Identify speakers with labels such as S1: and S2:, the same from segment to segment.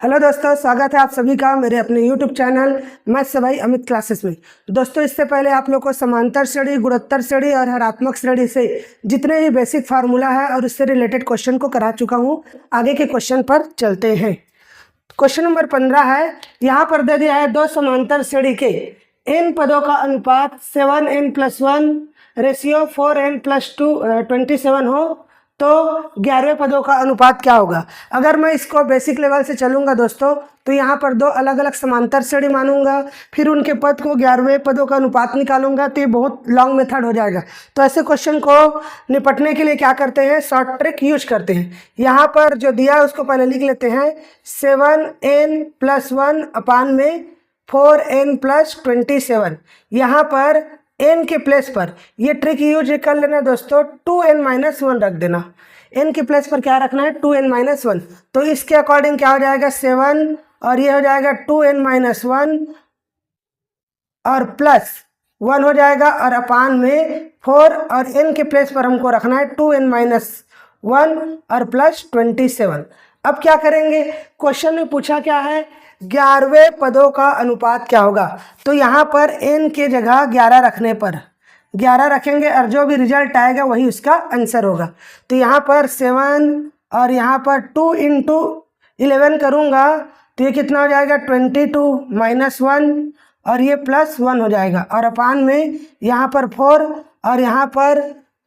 S1: Hello दोस्तों, स्वागत है आप सभी का मेरे अपने YouTube चैनल मैथ्स से भाई अमित क्लासेस में। दोस्तों, इससे पहले आप लोग को समांतर श्रेणी, गुणोत्तर श्रेणी और हरात्मक श्रेणी से जितने भी बेसिक फार्मूला है और उससे रिलेटेड क्वेश्चन को करा चुका हूँ। आगे के क्वेश्चन पर चलते हैं। क्वेश्चन नंबर 15 है। यहाँ पर दे दिया है दो समांतर श्रेणी के n पदों का अनुपात 7n+1 रेशियो 4n+2 27 हो तो 11वें पदों का अनुपात क्या होगा। अगर मैं इसको बेसिक लेवल से चलूंगा दोस्तों, तो यहाँ पर दो अलग अलग समांतर श्रेणी मानूंगा, फिर उनके पद को 11वें पदों का अनुपात निकालूंगा, तो ये बहुत लॉन्ग मेथड हो जाएगा। तो ऐसे क्वेश्चन को निपटने के लिए क्या करते हैं, शॉर्ट ट्रिक यूज करते हैं। यहाँ पर जो दिया है उसको पहले लिख लेते हैं 7n+1 अपान में 4n+27। यहाँ पर n के प्लेस पर ये ट्रिक यूज कर लेना दोस्तों, 2n-1 रख देना। n के प्लेस पर क्या रखना है, 2n-1। तो इसके अकॉर्डिंग क्या हो जाएगा 7 और ये हो जाएगा 2n-1 और प्लस 1 हो जाएगा और अपान में 4 और n के प्लेस पर हमको रखना है 2n-1 और प्लस 27। अब क्या करेंगे, क्वेश्चन में पूछा क्या है, 11वें पदों का अनुपात क्या होगा। तो यहाँ पर n के जगह 11 रखने पर 11 रखेंगे और जो भी रिजल्ट आएगा वही उसका आंसर होगा। तो यहाँ पर 7 और यहाँ पर 2 × 11 करूँगा तो ये कितना हो जाएगा 22-1 और ये +1 हो जाएगा और अपान में यहाँ पर 4 और यहाँ पर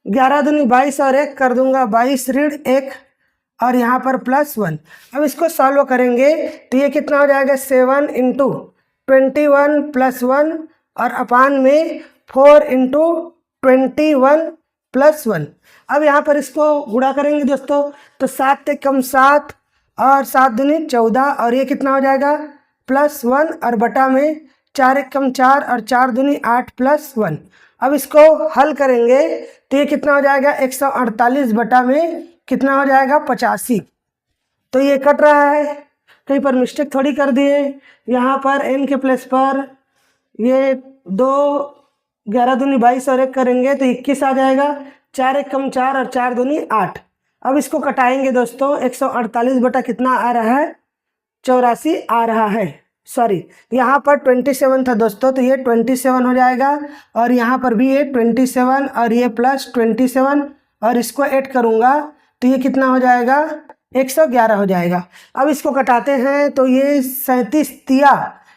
S1: 11 दूनी 22 और 1 कर दूंगा 22 ऋण 1 और यहाँ पर +1। अब इसको सॉल्व करेंगे तो ये कितना हो जाएगा 7 × 21 + 1 और अपान में 4 × 21 + 1। अब यहाँ पर इसको गुणा करेंगे दोस्तों, तो 7 से कम 7 और 7 दूनी 14 और ये कितना हो जाएगा +1 और बटा में 4 एक कम 4 और 4 दूनी 8 +1। अब इसको हल करेंगे तो ये कितना हो जाएगा 148 बटा में कितना हो जाएगा 85। तो ये कट रहा है, कहीं पर मिस्टेक थोड़ी कर दिए। यहाँ पर n के प्लेस पर ये 2 11 दूनी 22 और 1 करेंगे तो 21 आ जाएगा, 4 एक कम 4 और 4 दूनी 8। अब इसको कटाएंगे दोस्तों, 148 बटा कितना आ रहा है 84 आ रहा है। सॉरी, यहाँ पर 27 था दोस्तों, तो ये 27 हो जाएगा और यहाँ पर भी ये 27 और ये +27 और इसको ऐड करूँगा तो ये कितना हो जाएगा 111 हो जाएगा। अब इसको कटाते हैं तो ये 37 तिया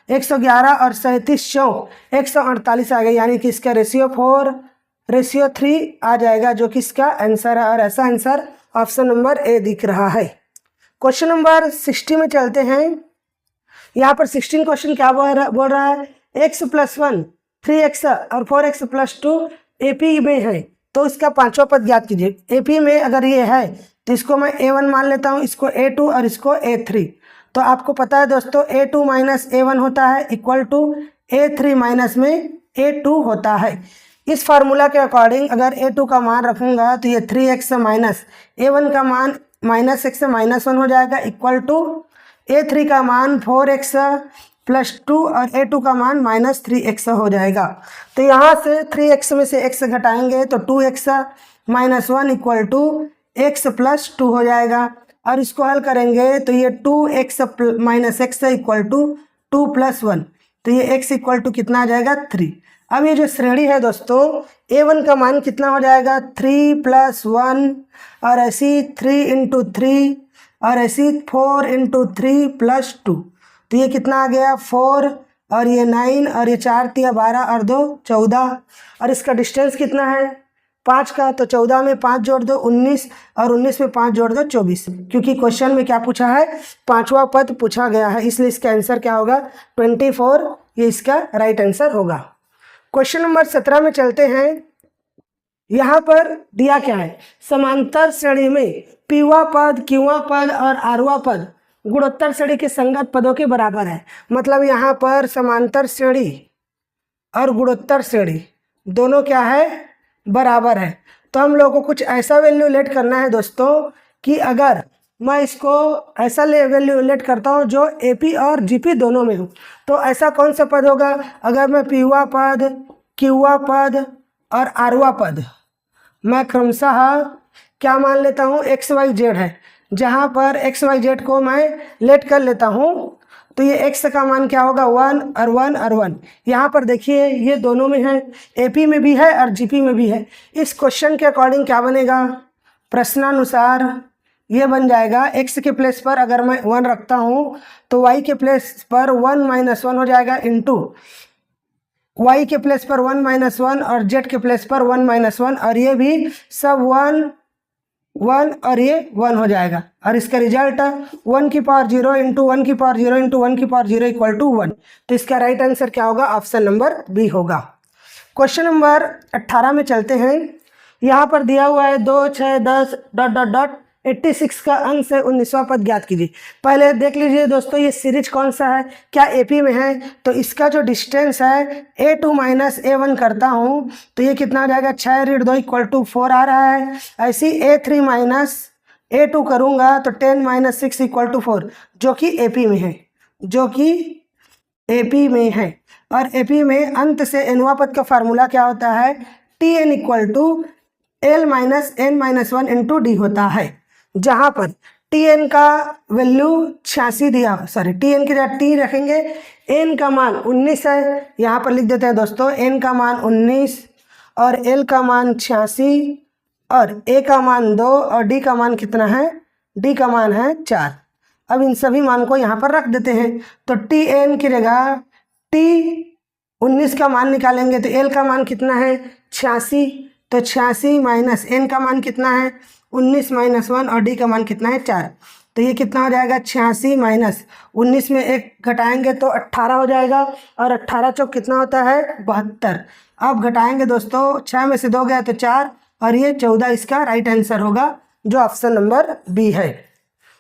S1: 111 और 37 चौक 148 आ गया, यानी कि इसका रेशियो 4:3 आ जाएगा, जो कि इसका आंसर है। और ऐसा आंसर ऑप्शन नंबर ए दिख रहा है। क्वेश्चन नंबर 60 में चलते हैं। यहाँ पर 16 क्वेश्चन क्या बोल रहा है, x + 1 3x और 4x + 2 AP में है तो इसका पांचवा पद ज्ञात कीजिए। AP में अगर ये है तो इसको मैं A1 मान लेता हूँ, इसको A2 और इसको A3। तो आपको पता है दोस्तों A2 - A1 होता है इक्वल टू A3 - में A2 होता है। इस फार्मूला के अकॉर्डिंग अगर A2 का मान रखूँगा तो ये 3x A1 का मान -x से -1 हो जाएगा इक्वल टू A3 का मान 4x + 2 और A2 का मान -3x हो जाएगा। तो यहाँ से 3x में से x घटाएंगे तो 2x - 1 इक्वल टू x + 2 हो जाएगा और इसको हल करेंगे तो ये 2x - x इक्वल टू 2 + 1, तो ये x इक्वल टू कितना आ जाएगा 3। अब ये जो श्रेणी है दोस्तों, A1 का मान कितना हो जाएगा 3 + 1 और ऐसी 3 × 3 और ऐसी 4 × 3 + 2, तो ये कितना आ गया 4 और ये 9 और ये 4 तिया 12 और 2 14 और इसका डिस्टेंस कितना है 5 का, तो 14 में 5 जोड़ दो 19 और 19 में 5 जोड़ दो 24, क्योंकि क्वेश्चन में क्या पूछा है पांचवा पद पूछा गया है, इसलिए इसका आंसर क्या होगा 24, ये इसका राइट आंसर होगा। क्वेश्चन नंबर 17 में चलते हैं। यहाँ पर दिया क्या है, समांतर श्रेणी में पीवा पद, क्यूवा पद और आरवा पद गुणोत्तर श्रेणी के संगत पदों के बराबर है। मतलब यहाँ पर समांतर श्रेणी और गुणोत्तर श्रेणी दोनों क्या है बराबर है। तो हम लोगों को कुछ ऐसा वैल्यू लेट करना है दोस्तों कि अगर मैं इसको ऐसा वैल्यू लेट करता हूँ जो AP और GP दोनों में हो, तो ऐसा कौन सा पद होगा, अगर मैं पीवा पद, क्यूवा पद और आरवा पद मैं क्रमशः क्या मान लेता हूँ XYZ है, जहाँ पर एक्स वाई जेड को मैं लेट कर लेता हूँ, तो ये एक्स का मान क्या होगा 1 और 1 और 1। यहाँ पर देखिए ये दोनों में है, एपी में भी है और जीपी में भी है। इस क्वेश्चन के अकॉर्डिंग क्या बनेगा, प्रश्नानुसार ये बन जाएगा एक्स के प्लेस पर अगर मैं 1 रखता हूँ तो वाई के प्लेस पर 1 - 1 हो जाएगा, इंटू वाई के प्लेस पर 1 - 1 और जेड के प्लेस पर 1 - 1, और ये भी सब 1 1 और ये 1 हो जाएगा। और इसका रिजल्ट 1 की पावर 0 इंटू 1 की पावर 0 इंटू 1 की पावर 0 इक्वल टू 1। तो इसका राइट आंसर क्या होगा, ऑप्शन नंबर बी होगा। क्वेश्चन नंबर 18 में चलते हैं। यहाँ पर दिया हुआ है 2 6 10 डॉट डॉट डॉट 86 का अंक से 19वां पद ज्ञात कीजिए। पहले देख लीजिए दोस्तों ये सीरीज कौन सा है, क्या एपी में है, तो इसका जो डिस्टेंस है a2 - a1 करता हूँ तो ये कितना हो जाएगा, 6 ऋण 2 इक्वल टू 4 आ रहा है। ऐसी a3 - a2 करूँगा तो 10 - 6 इक्वल टू 4, जो कि एपी में है, जो कि एपी में है। और एपी में अंत से nवां पद का फार्मूला क्या होता है, tn equal to l - n - 1 into d होता है, जहाँ पर tn का वैल्यू 86 दिया, सॉरी tn की जगह t रखेंगे, n का मान 19 है, यहाँ पर लिख देते हैं दोस्तों n का मान 19 और l का मान 86 और a का मान 2 और d का मान कितना है, d का मान है 4। अब इन सभी मान को यहाँ पर रख देते हैं, तो tn की जगह t 19 का मान निकालेंगे तो l का मान कितना है 86, तो 86 माइनस n का मान कितना है 19 - 1 और d का मान कितना है 4। तो ये कितना हो जाएगा, 86 माइनस 19 में 1 घटाएंगे तो 18 हो जाएगा, और 18 चौक कितना होता है 72। अब घटाएंगे दोस्तों, 6 में से 2 गया तो 4 और ये 14 इसका राइट आंसर होगा, जो ऑप्शन नंबर बी है।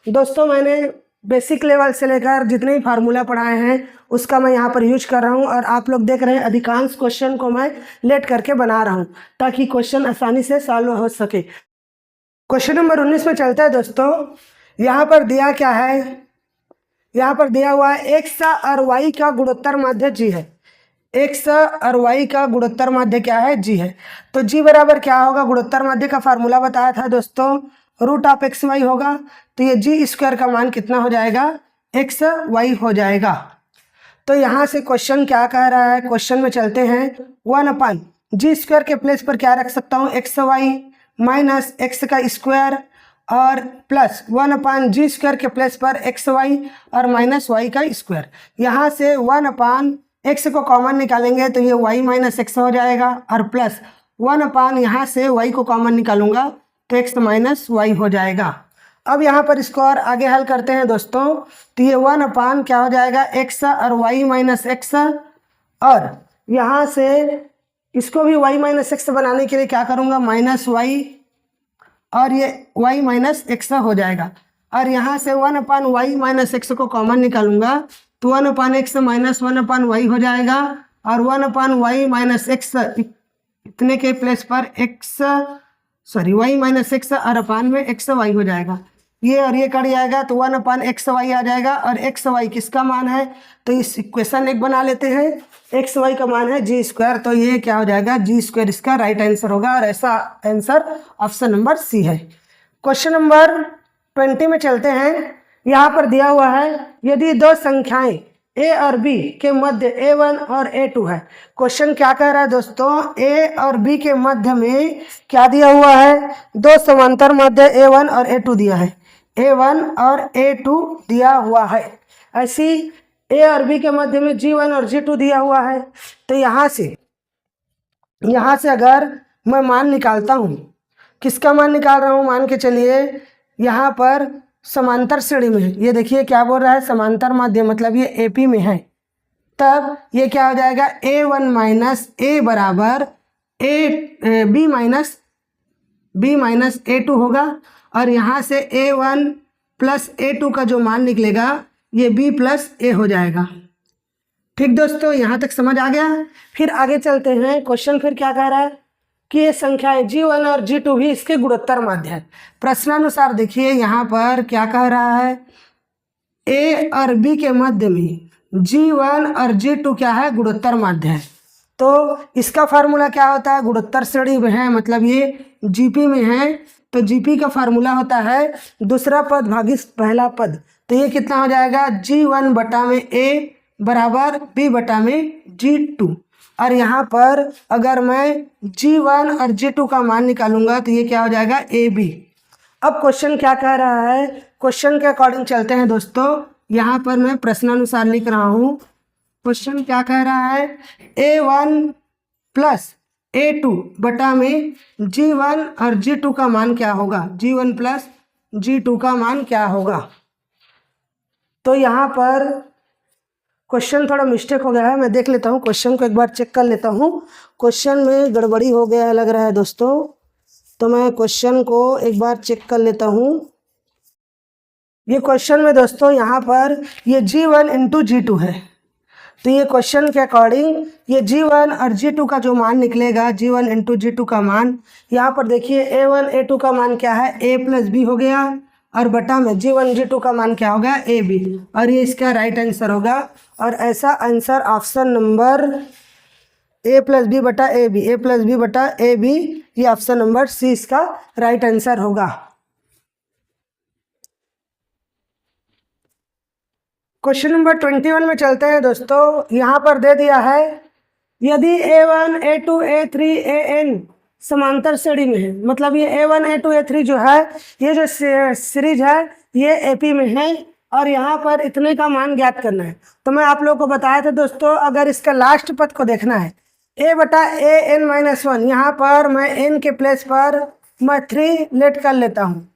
S1: दोस्तों मैंने बेसिक लेवल से लेकर जितने भी फार्मूला पढ़ाए हैं उसका मैं यहाँ पर यूज कर रहा हूँ, और आप लोग देख रहे हैं अधिकांश क्वेश्चन को मैं लेट करके बना रहा हूँ ताकि क्वेश्चन आसानी से सॉल्व हो सके। क्वेश्चन नंबर 19 में चलता है दोस्तों। यहाँ पर दिया क्या है, यहाँ पर दिया हुआ है एक्स और वाई का गुणोत्तर माध्य जी है, एक्स और वाई का गुणोत्तर माध्य क्या है, जी है। तो जी बराबर क्या होगा, गुणोत्तर माध्य का फार्मूला बताया था दोस्तों, रूट ऑफ एक्स वाई होगा। तो ये जी स्क्वायर का मान कितना हो जाएगा, एक्स वाई हो जाएगा। तो यहाँ से क्वेश्चन क्या कह रहा है, क्वेश्चन में चलते हैं। 1 जी स्क्वायर के प्लेस पर क्या रख सकता हूँ, एक्स वाई माइनस एक्स का स्क्वायर और प्लस 1 जी स्क्वायर के प्लेस पर एक्स वाई और माइनस वाई का स्क्वायर। यहाँ से 1 एक्स को कॉमन निकालेंगे तो ये वाई माइनस एक्स हो जाएगा, और प्लस 1 यहाँ से वाई को कॉमन निकालूंगा तो एक्स माइनस वाई हो जाएगा। अब यहाँ पर इसको और आगे हल करते हैं दोस्तों, तो ये 1 क्या हो जाएगा, एक्स और वाई माइनस एक्स, और यहाँ से इसको भी वाई माइनस एक्स बनाने के लिए क्या करूँगा, माइनस वाई, और ये वाई माइनस एक्स हो जाएगा। और यहाँ से 1 वाई माइनस एक्स को कॉमन निकालूंगा तो 1 एक्स माइनस 1 वाई हो जाएगा, और 1 वाई माइनस एक्स इतने के प्लेस पर x, sorry y minus x और अपान में एक्स वाई हो जाएगा। ये और ये कट जाएगा तो 1 एक्स वाई आ जाएगा, और एक्स वाई किसका मान है, तो इस इक्वेशन एक बना लेते हैं, एक्स वाई का मान है जी स्क्वायर, तो ये क्या हो जाएगा, जी स्क्वायर इसका राइट आंसर होगा, और ऐसा आंसर ऑप्शन नंबर सी है। क्वेश्चन नंबर 20 में चलते हैं। यहाँ पर दिया हुआ है यदि दो संख्याएं ए और बी के मध्य a1 और a2 है। क्वेश्चन क्या कह रहा है दोस्तों, ए और बी के मध्य में क्या दिया हुआ है, दो समांतर मध्य a1 और a2 दिया है, a1 और a2 दिया हुआ है। ऐसी ए और बी के मध्य में g1 और g2 दिया हुआ है। तो यहाँ से अगर मैं मान निकालता हूँ, किसका मान निकाल रहा हूँ, मान के चलिए यहाँ पर समांतर श्रेणी में है, ये देखिए क्या बोल रहा है, समांतर माध्य मतलब ये एपी में है, तब ये क्या हो जाएगा, a1 माइनस ए बराबर बी माइनस a2 होगा, और यहाँ से a1 प्लस a2 का जो मान निकलेगा ये b प्लस a हो जाएगा। ठीक दोस्तों, यहाँ तक समझ आ गया। फिर आगे चलते हैं। क्वेश्चन फिर क्या कह रहा है कि ये संख्याएं g1 और g2 भी इसके गुणोत्तर माध्य है। प्रश्नानुसार देखिए यहाँ पर क्या कह रहा है, a और b के मध्य में g1 और g2 क्या है, गुणोत्तर माध्य है। तो इसका फार्मूला क्या होता है, गुणोत्तर श्रेणी में है मतलब ये जीपी में है, तो जीपी का फार्मूला होता है दूसरा पद भागित पहला पद। तो ये कितना हो जाएगा, G1 बटा में A बराबर B बटा में G2। और यहाँ पर अगर मैं G1 और G2 का मान निकालूंगा तो ये क्या हो जाएगा, AB। अब क्वेश्चन क्या कह रहा है, क्वेश्चन के अकॉर्डिंग चलते हैं दोस्तों। यहाँ पर मैं प्रश्नानुसार लिख रहा हूँ। क्वेश्चन क्या कह रहा है, A1 प्लस A2 बटा में G1 और G2 का मान क्या होगा, G1 प्लस G2 का मान क्या होगा। तो यहाँ पर क्वेश्चन थोड़ा मिस्टेक हो गया है, मैं देख लेता हूँ क्वेश्चन को, एक बार चेक कर लेता हूँ। क्वेश्चन में गड़बड़ी हो गया है लग रहा है दोस्तों, तो मैं क्वेश्चन को एक बार चेक कर लेता हूँ। ये क्वेश्चन में दोस्तों यहाँ पर ये G1 इंटू G2 है, तो ये क्वेश्चन के अकॉर्डिंग ये G1 और G2 का जो मान निकलेगा, G1 इंटू G2 का मान, यहाँ पर देखिए A1 A2 का मान क्या है, A प्लस B हो गया, और बटा में G1 G2 का मान क्या होगा, AB, और ये इसका राइट आंसर होगा। और ऐसा answer option number A plus B बटा AB, A प्लस बी बटा AB, ये ऑप्शन नंबर C इसका राइट आंसर होगा। क्वेश्चन नंबर 21 में चलते हैं दोस्तों। यहाँ पर दे दिया है यदि A1 A2 A3 AN समांतर श्रेणी में है, मतलब ये A1 A2 A3 जो है, ये जो सीरीज है ये AP में है, और यहाँ पर इतने का मान ज्ञात करना है। तो मैं आप लोगों को बताया था दोस्तों, अगर इसका लास्ट पद को देखना है A बटा AN-1, यहाँ पर मैं N के प्लेस पर मैं 3 लेट कर लेता हूँ,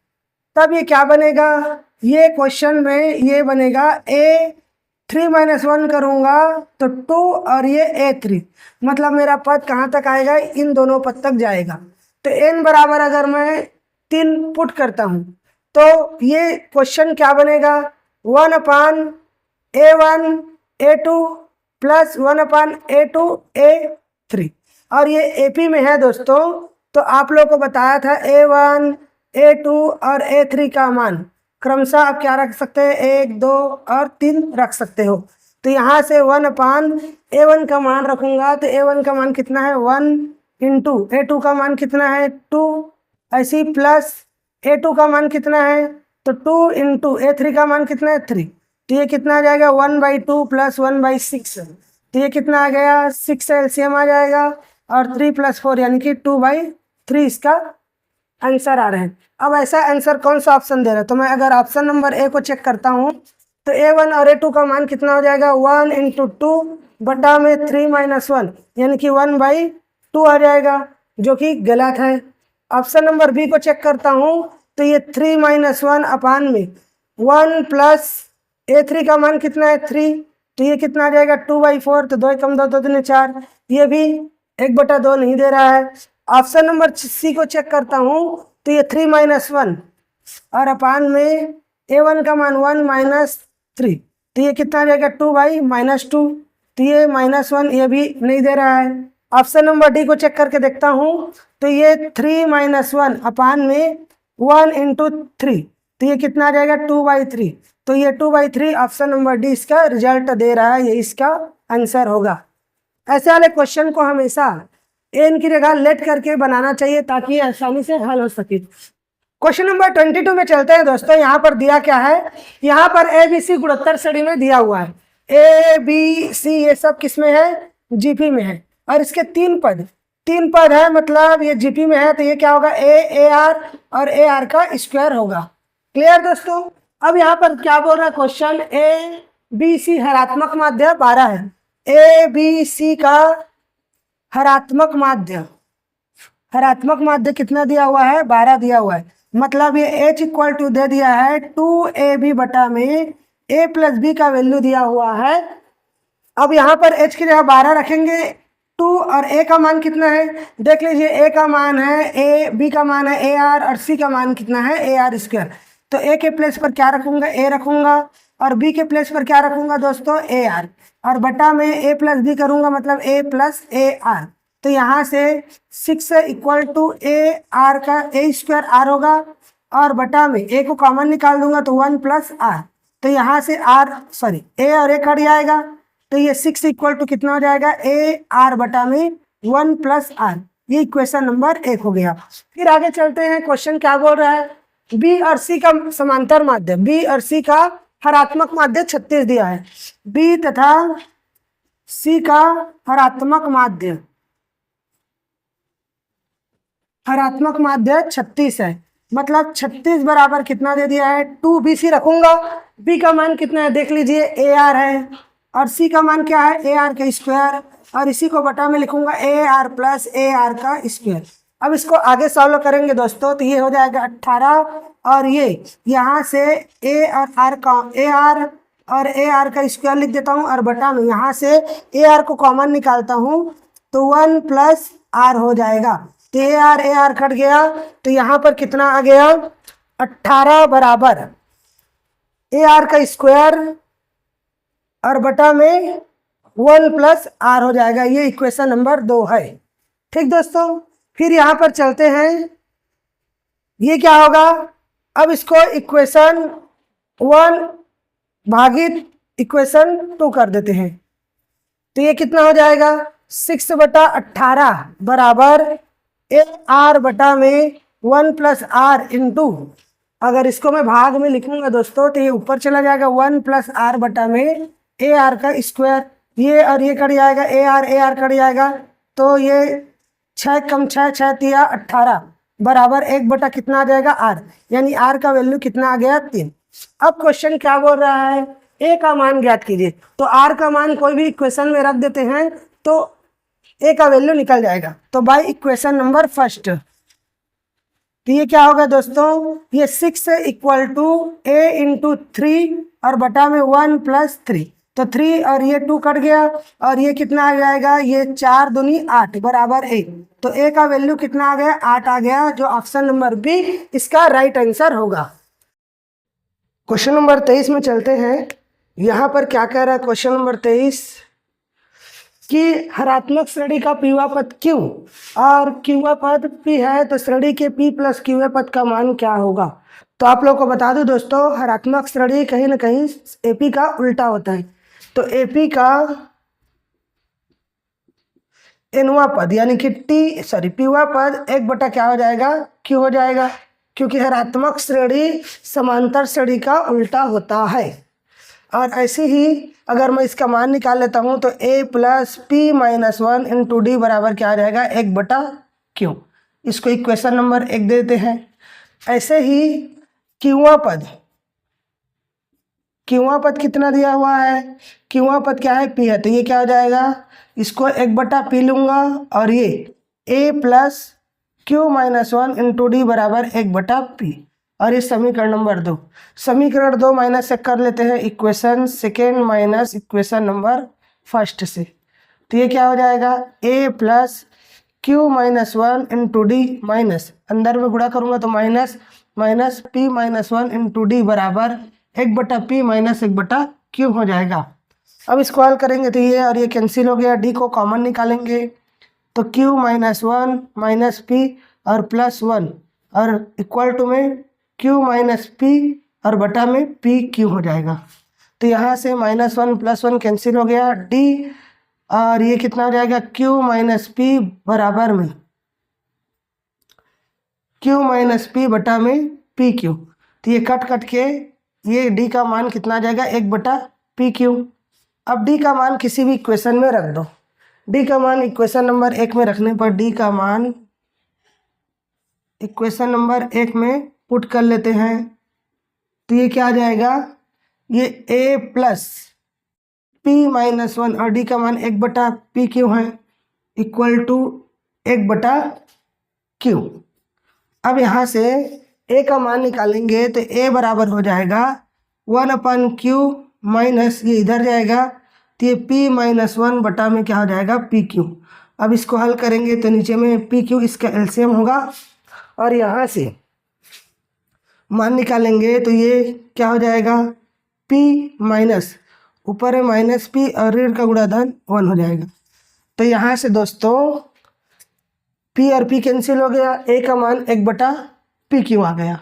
S1: तब ये क्या बनेगा, ये क्वेश्चन में ये बनेगा A3-1 करूँगा तो 2 और ये A3, मतलब मेरा पद कहाँ तक आएगा, इन दोनों पद तक जाएगा। तो n बराबर अगर मैं 3 पुट करता हूँ तो ये क्वेश्चन क्या बनेगा, 1 अपान A1 A2 प्लस 1 अपान A2 A3, और ये AP में है दोस्तों। तो आप लोगों को बताया था A1 A2 और A3 का मान क्रमशः आप क्या रख सकते हैं, 1 2 और 3 रख सकते हो। तो यहाँ से 1 अपान A1 का मान रखूँगा तो A1 का मान कितना है, 1 इंटू A2 का मान कितना है, 2, ऐसी प्लस A2 का मान कितना है, तो 2 इंटू A3 का मान कितना है, 3। तो ये कितना आ जाएगा, 1/2 प्लस 1/6, तो ये कितना आ गया, 6 एलसीएम आ जाएगा, और 3 प्लस 4 यानी कि 2/3 इसका आंसर आ रहा है। अब ऐसा आंसर कौन सा ऑप्शन दे रहा है, तो मैं अगर ऑप्शन नंबर A को चेक करता हूँ तो A1 और A2 का मान कितना हो जाएगा, 1 इंटू 2 बटा में 3-1 यानी कि 1/2 आ जाएगा, जो कि गलत है। ऑप्शन नंबर B को चेक करता हूँ तो ये 3-1 अपान में 1 प्लस A3 का मान कितना है, 3, तो ये कितना आ जाएगा, 2/4, तो 2 कम 2 2 3 4, ये भी 1/2 नहीं दे रहा है। ऑप्शन नंबर C को चेक करता हूँ तो ये 3-1 और अपान में A1 का मान 1-3, तो ये कितना आ जाएगा, 2/-2, तो ये -1 ये भी नहीं दे रहा है। ऑप्शन नंबर D को चेक करके देखता हूँ तो ये 3-1 अपान में 1 इंटू 3, तो ये कितना आ जाएगा, 2/3, तो ये 2/3 ऑप्शन नंबर D इसका रिजल्ट दे रहा है, ये इसका आंसर होगा। ऐसे वाले क्वेश्चन को हमेशा n की जगह लेट करके बनाना चाहिए ताकि आसानी से हल हो सके। क्वेश्चन नंबर 22 में चलते हैं दोस्तों। यहाँ पर दिया क्या है, यहाँ पर ABC गुणोत्तर श्रेणी में दिया हुआ है, ABC ये सब किस में है, GP में है, और इसके 3 पद है, मतलब ये GP में है, तो ये क्या होगा, AR और AR का स्क्वायर होगा। क्लियर दोस्तों। अब यहाँ पर क्या बोल रहा है क्वेश्चन, ABC हरात्मक माध्य 12 है, ABC का हरात्मक माध्य कितना दिया हुआ है, 12 दिया हुआ है, मतलब ये H इक्वल टू दे दिया है 2AB बटा में A प्लस B का वैल्यू दिया हुआ है। अब यहाँ पर H की जगह 12 रखेंगे, 2 और A का मान कितना है, देख लीजिए, A का मान है A, B का मान है AR और C का मान कितना है, AR स्क्वायर। तो A के प्लेस पर क्या रखूंगा, A रखूंगा, और B के प्लेस पर क्या रखूंगा दोस्तों, AR, और बटा में A प्लस B करूंगा, मतलब A प्लस AR। तो यहाँ से 6 इक्वल टू AR का A स्क्वायर R होगा, और बटा में A को कॉमन निकाल दूंगा तो 1 प्लस R, तो यहाँ से A और A कट जाएगा, तो ये 6 इक्वल टू कितना हो जाएगा, AR बटा में 1 प्लस R, ये इक्वेशन नंबर 1 हो गया। फिर आगे चलते हैं, क्वेश्चन क्या बोल रहा है, बी और सी का समांतर माध्य, बी और सी का हरात्मक माध्य 36 दिया है। बी तथा सी का हरात्मक माध्य 36 है। मतलब 36 बराबर कितना दे दिया है, 2bc रखूंगा। बी का मान कितना है देख लीजिए, AR है, और सी का मान क्या है, AR का स्क्वायर, और इसी को बटा में लिखूंगा AR प्लस AR का स्क्वायर। अब इसको आगे सॉल्व करेंगे दोस्तों, तो ये हो जाएगा 18, और ये यहाँ से AR और AR का स्क्वायर लिख देता हूँ, और बटा में यहाँ से AR को कॉमन निकालता हूँ तो 1 प्लस R हो जाएगा। तो AR कट गया, तो यहाँ पर कितना आ गया, 18 बराबर AR का स्क्वायर और बटा में 1 प्लस R हो जाएगा। ये इक्वेशन नंबर 2 है। ठीक दोस्तों, फिर यहाँ पर चलते हैं, ये क्या होगा, अब इसको इक्वेशन 1 भागित इक्वेशन 2 कर देते हैं। तो ये कितना हो जाएगा, 6/18 बराबर AR बटा में 1 प्लस R इंटू, अगर इसको मैं भाग में लिखूंगा दोस्तों तो ये ऊपर चला जाएगा 1 प्लस R बटा में AR का स्क्वायर, ये और ये कट जाएगा, AR कट जाएगा, तो ये 6 कम 6 6 तिया 18 बराबर 1 बटा कितना आ जाएगा, R, यानी R का वैल्यू कितना आ गया, 3। अब क्वेश्चन क्या बोल रहा है, A का मान ज्ञात कीजिए। तो R का मान कोई भी इक्वेशन में रख देते हैं तो A का वैल्यू निकल जाएगा। तो बाय इक्वेशन नंबर फर्स्ट, तो ये क्या होगा दोस्तों, ये 6 इक्वल टू A इंटू 3 और बटा में 1 प्लस 3, तो 3 और ये 2 कट गया, और ये कितना आ जाएगा, ये 4 दूनी 8 बराबर 1। तो A का वैल्यू कितना आ गया, 8 आ गया, जो ऑप्शन नंबर बी इसका राइट आंसर होगा। क्वेश्चन नंबर 23 में चलते हैं। यहाँ पर क्या कह रहा है क्वेश्चन नंबर 23 कि हरात्मक श्रेणी का पीवा पद Q और क्यूवा पद P है, तो श्रेणी के P प्लस क्यूवा पद का मान क्या होगा। तो आप लोग को बता दूं दोस्तों, हरात्मक श्रेणी कहीं ना कहीं AP का उल्टा होता है। तो AP का Nवा पद यानी कि Pवा पद 1 बटा क्या हो जाएगा, Q हो जाएगा, क्योंकि हरात्मक श्रेणी समांतर श्रेणी का उल्टा होता है। और ऐसे ही अगर मैं इसका मान निकाल लेता हूँ तो A plus P minus 1 into D बराबर क्या आ जाएगा, 1 बटा Q। इसको इक्वेशन नंबर 1 देते हैं। ऐसे ही क्यूवा पद कितना दिया हुआ है, क्यूवा पद क्या है, P है, तो ये क्या हो जाएगा, इसको 1 बटा P लूँगा, और ये A plus Q minus 1 into D बराबर 1 बटा P, और ये समीकरण नंबर 2। समीकरण 2 माइनस 1 कर लेते हैं equation second minus equation number first से, तो ये क्या हो जाएगा, A plus Q minus 1 into D minus, अंदर में गुणा करूँगा तो minus minus P minus 1 into D बराबर 1 बटा P माइनस 1 बटा Q हो जाएगा। अब इसको हल करेंगे तो ये और ये कैंसिल हो गया, D को कॉमन निकालेंगे तो Q माइनस 1 माइनस P और प्लस 1 और इक्वल टू में Q माइनस P और बटा में PQ हो जाएगा। तो यहाँ से माइनस 1 प्लस 1 कैंसिल हो गया, D और ये कितना हो जाएगा, Q माइनस P बराबर में Q माइनस P बटा में PQ। तो ये कट के ये D का मान कितना आ जाएगा, 1 बटा PQ। अब D का मान किसी भी इक्वेशन में रख दो। D का मान इक्वेशन नंबर 1 में रखने पर D का मान इक्वेशन नंबर 1 में पुट कर लेते हैं, तो ये क्या आ जाएगा, ये A प्लस P माइनस 1 और D का मान 1 बटा PQ है इक्वल टू 1 बटा Q। अब यहाँ से A का मान निकालेंगे तो A बराबर हो जाएगा 1/Q माइनस, ये इधर जाएगा तो ये P माइनस 1 बटा में क्या हो जाएगा, PQ। अब इसको हल करेंगे तो नीचे में PQ इसका एलसीएम होगा, और यहाँ से मान निकालेंगे तो ये क्या हो जाएगा, P माइनस, ऊपर है माइनस P और ऋण का गुणा धन 1 हो जाएगा। तो यहाँ से दोस्तों P और P कैंसिल हो गया, A का मान 1 बटा PQ आ गया।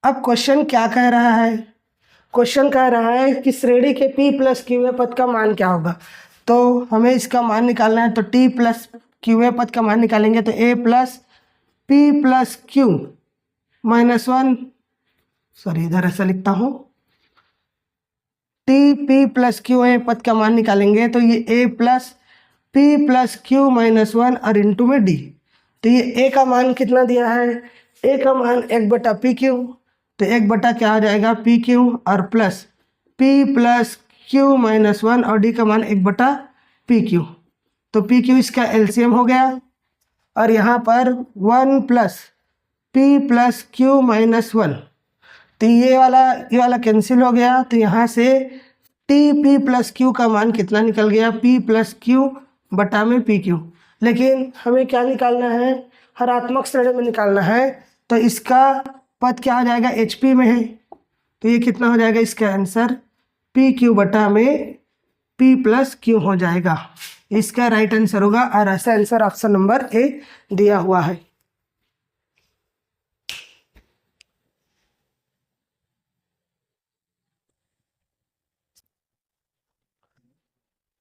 S1: अब क्वेश्चन क्या कह रहा है, क्वेश्चन कह रहा है कि श्रेणी के P प्लस Q पद का मान क्या होगा। तो हमें इसका मान निकालना है, तो T प्लस क्यू ए पद का मान निकालेंगे तो A plus P plus Q minus one, sorry इधर ऐसा लिखता हूँ, T P plus Q A पद का मान निकालेंगे तो ये A plus P plus Q minus one और इंटू में डी। तो ये ए का मान कितना दिया है, ए का मान 1/पी क्यू, तो 1/ क्या हो जाएगा पी क्यू और plus P plus Q minus one और डी का मान 1/पी क्यू। तो पी क्यू इसका एलसीएम हो गया और यहाँ पर 1 plus P plus Q minus one, तो ये वाला कैंसिल हो गया। तो यहाँ से टी पी प्लस क्यू का मान कितना निकल गया, पी प्लस क्यू बटा में पी क्यू। लेकिन हमें क्या निकालना है, हरात्मक श्रेणी में निकालना है, तो इसका पद क्या हो जाएगा, एच पी में है, तो ये कितना हो जाएगा इसका आंसर पी क्यू बटा में पी प्लस क्यू हो जाएगा। इसका राइट आंसर होगा और ऐसा आंसर ऑप्शन नंबर ए दिया हुआ है।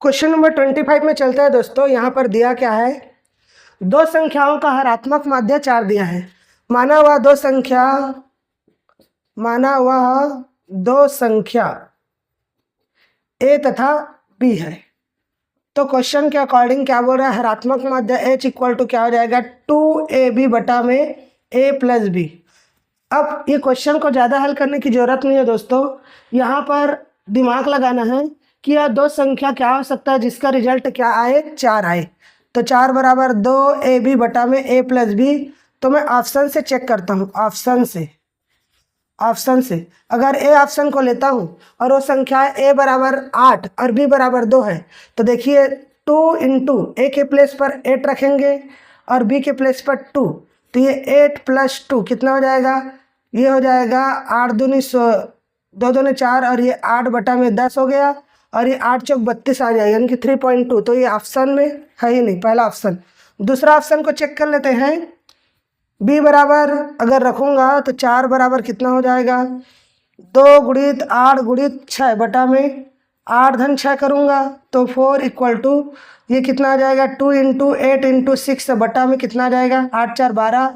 S1: क्वेश्चन नंबर 25 में चलता है दोस्तों। यहाँ पर दिया क्या है, दो संख्याओं का हरात्मक माध्य 4 दिया है। माना वह दो संख्या ए तथा बी है। तो क्वेश्चन के अकॉर्डिंग क्या बोल रहा है, हरात्मक माध्य एच इक्वल टू क्या हो जाएगा 2ab बटा में a प्लस बी। अब ये क्वेश्चन को ज़्यादा हल करने की ज़रूरत नहीं है दोस्तों, यहाँ पर दिमाग लगाना है कि यह दो संख्या क्या हो सकता है जिसका रिजल्ट क्या आए, 4 आए। तो 4 बराबर 2ab बटा में a प्लस बी। तो मैं ऑप्शन से चेक करता हूँ, ऑप्शन से अगर ए ऑप्शन को लेता हूँ और वो संख्या ए बराबर 8 और बी बराबर 2 है, तो देखिए 2 इंटू ए के प्लेस पर 8 रखेंगे और बी के प्लेस पर 2, तो ये 8 प्लस 2 कितना हो जाएगा, ये हो जाएगा 8 दूनी 2 दूनी 4 और ये 8 बटा में 10 हो गया और ये 8 चौक 32 आ जाएगा, यानी कि 3.2। तो ये ऑप्शन में है ही नहीं, पहला ऑप्शन। दूसरा ऑप्शन को चेक कर लेते हैं। बी बराबर अगर रखूँगा तो 4 बराबर कितना हो जाएगा, 2 गुणित 8 गुणित 6 बटा में 8 धन 6 करूँगा तो 4 इक्वल टू ये कितना आ जाएगा 2 इंटू 8 इंटू 6 बटा में कितना आ जाएगा 8 4 12,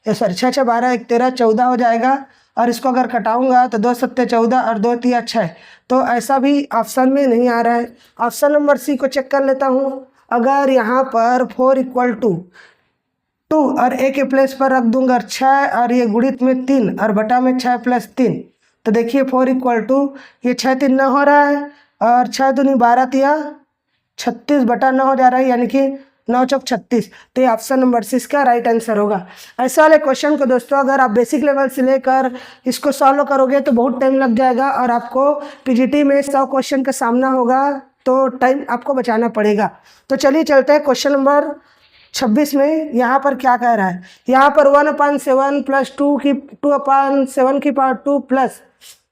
S1: सॉरी 6 6 12 1 13 14 हो जाएगा। और इसको अगर कटाऊँगा तो 2 7 14 और 2 3 6, तो ऐसा भी ऑप्शन में नहीं आ रहा है। ऑप्शन नंबर सी को चेक कर लेता हूँ। अगर यहाँ पर 4 इक्वल टू 2 और ए के प्लेस पर रख दूंगा 6 और ये गुणित में 3 और बटा में 6 प्लस 3, तो देखिए 4 इक्वल टू ये 6 3 9 हो रहा है और 6 दूनी 12 तिया 36 बटा 9 हो जा रहा है, यानी कि 9 चौक 36। तो ये ऑप्शन नंबर सी इसका राइट आंसर होगा। ऐसा वाले क्वेश्चन को दोस्तों अगर आप बेसिक लेवल से लेकर इसको सॉल्व करोगे तो बहुत टाइम लग जाएगा और आपको पीजीटी में 100 क्वेश्चन का सामना होगा, तो टाइम आपको बचाना पड़ेगा। तो चलिए चलते हैं क्वेश्चन नंबर 26 में। यहाँ पर क्या कह रहा है, यहाँ पर 1/7 प्लस 2/7 की पावर 2 प्लस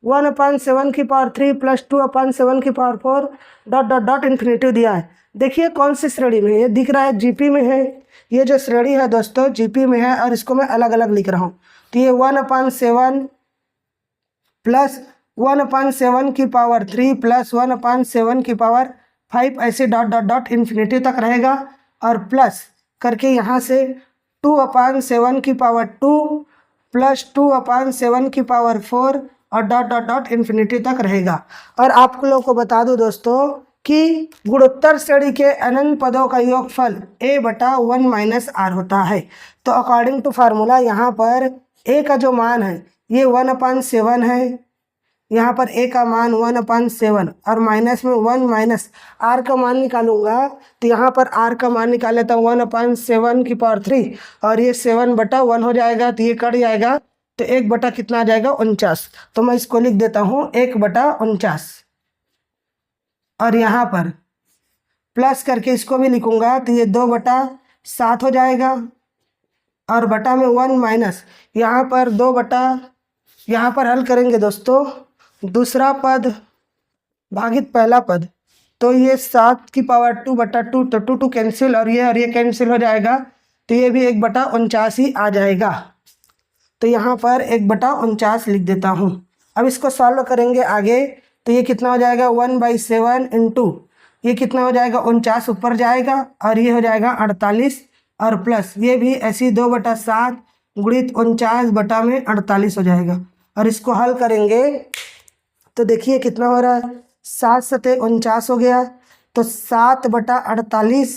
S1: 1/7 की पावर 3 प्लस 2/7 की power 4 dot dot dot infinity दिया है। देखिए कौन सी श्रेणी में है, ये दिख रहा है जीपी में है। ये जो श्रेणी है दोस्तों जीपी में है और इसको मैं अलग अलग लिख रहा हूँ। तो ये 1/7 प्लस 1/7 की पावर 3 प्लस 1/7 की पावर 5 ऐसे डॉट डॉट डॉट इन्फिनिटी तक रहेगा और प्लस करके यहाँ से 2/7 की पावर 2 प्लस 2/7 की पावर 4 और डॉट डॉट डॉट इन्फिनिटी तक रहेगा। और आप लोगों को बता दूं दोस्तों कि गुणोत्तर श्रेणी के अनंत पदों का योगफल a बटा 1 माइनस r होता है। तो अकॉर्डिंग टू फार्मूला यहाँ पर a का जो मान है ये 1/7 है, यहाँ पर a का मान 1/7 और माइनस में 1 माइनस r का मान निकालूंगा तो यहाँ पर r का मान निकाल लेता हूँ 1/7 की पावर 3 और ये 7/1 हो जाएगा, तो ये कट जाएगा तो 1 बटा कितना आ जाएगा 49। तो मैं इसको लिख देता हूँ 1/49 और यहाँ पर प्लस करके इसको भी लिखूँगा तो ये 2/7 हो जाएगा और बटा में 1 माइनस यहाँ पर 2 बटा, यहाँ पर हल करेंगे दोस्तों दूसरा पद भागित पहला पद, तो ये 7 की पावर 2/2 तो 2 2 कैंसिल और ये कैंसिल हो जाएगा, तो ये भी 1/49 ही आ जाएगा। तो यहाँ पर 1/49 लिख देता हूँ। अब इसको सॉल्व करेंगे आगे, तो ये कितना हो जाएगा 1/7 इंटू ये कितना हो जाएगा 49 ऊपर जाएगा और ये हो जाएगा 48 और प्लस ये भी ऐसी 2/7 गुणित 49/48 हो जाएगा। और इसको हल करेंगे तो देखिए कितना हो रहा है, 7 सते 49 हो गया, तो 7/48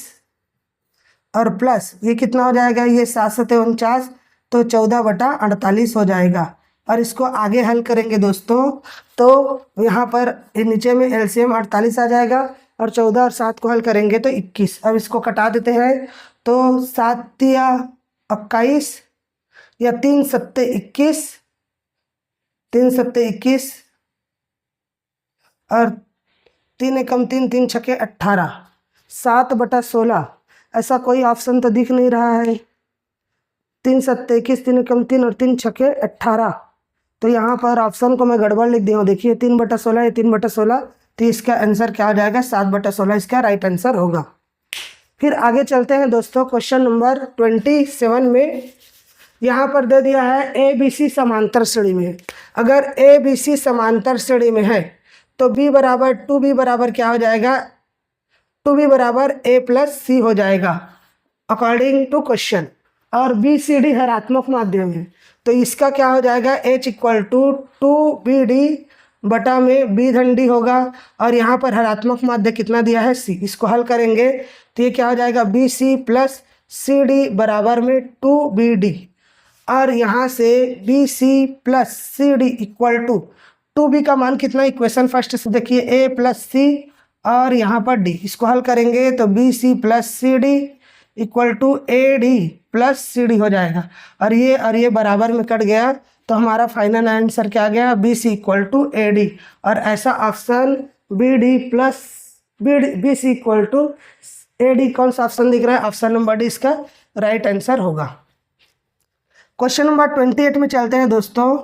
S1: और प्लस ये कितना हो जाएगा, ये 7 सते 49 तो 14/48 हो जाएगा। और इसको आगे हल करेंगे दोस्तों तो यहाँ पर नीचे में एलसीएम 48 आ जाएगा और 14 और 7 को हल करेंगे तो 21। अब इसको कटा देते हैं तो 7 तिया 21 या 3 सत्ते 21, 3 सत्ते 21 और 3 एकम 3, 3 छक्के 18, 7/16। ऐसा कोई ऑप्शन तो दिख नहीं रहा है। 3 सत्ते 21, 3 एकम 3 और 3 छक्के 18। तो यहाँ पर ऑप्शन को मैं गड़बड़ लिख दिया हूँ। देखिए 3/16 या 3/16, तो इसका आंसर क्या हो जाएगा, 7/16 इसका राइट आंसर होगा। फिर आगे चलते हैं दोस्तों क्वेश्चन नंबर 27 में। यहाँ पर दे दिया है ए बी सी समांतर श्रेणी में है। अगर ए बी सी समांतर श्रेणी में है तो b बराबर 2b बराबर क्या हो जाएगा, 2b बराबर a प्लस सी हो जाएगा अकॉर्डिंग टू क्वेश्चन। और बी सी डी हरात्मक माध्यम है तो इसका क्या हो जाएगा, h इक्वल टू 2bd बटा में b धन d होगा। और यहाँ पर हरात्मक माध्य कितना दिया है, c। इसको हल करेंगे तो ये क्या हो जाएगा, B C plus C D बराबर में 2bd। और यहाँ से B C plus C D equal to 2b का मान कितना, इक्वेशन फर्स्ट से देखिए a प्लस सी और यहाँ पर d। इसको हल करेंगे तो B C plus C D equal to A D plus C D हो जाएगा। और ये बराबर में कट गया तो हमारा फाइनल आंसर क्या आ गया, B C equal to A D. और ऐसा option B D plus B C equal to A D कौन सा ऑप्शन दिख रहा है, ऑप्शन नंबर डी इसका राइट आंसर होगा। क्वेश्चन नंबर 28 में चलते हैं दोस्तों।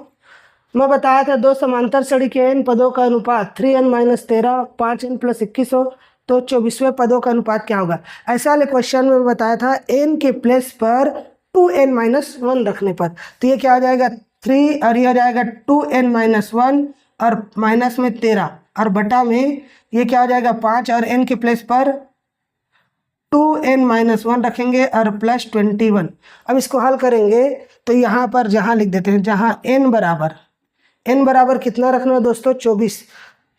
S1: मैं बताया था दो समांतर श्रेणी के n पदों का अनुपात 3n-13 5n + 21 हो तो 24वें पदों का अनुपात क्या होगा। ऐसा वाले क्वेश्चन में बताया था n के प्लेस पर 2n-1 रखने पर तो ये क्या हो जाएगा 3 और ये हो जाएगा 2n-1 और माइनस में 13 और बटा में ये क्या हो जाएगा 5 और n के प्लेस पर 2n-1 रखेंगे और प्लस 21। अब इसको हल करेंगे तो यहाँ पर जहाँ लिख देते हैं, जहाँ n बराबर कितना रखना है दोस्तों 24,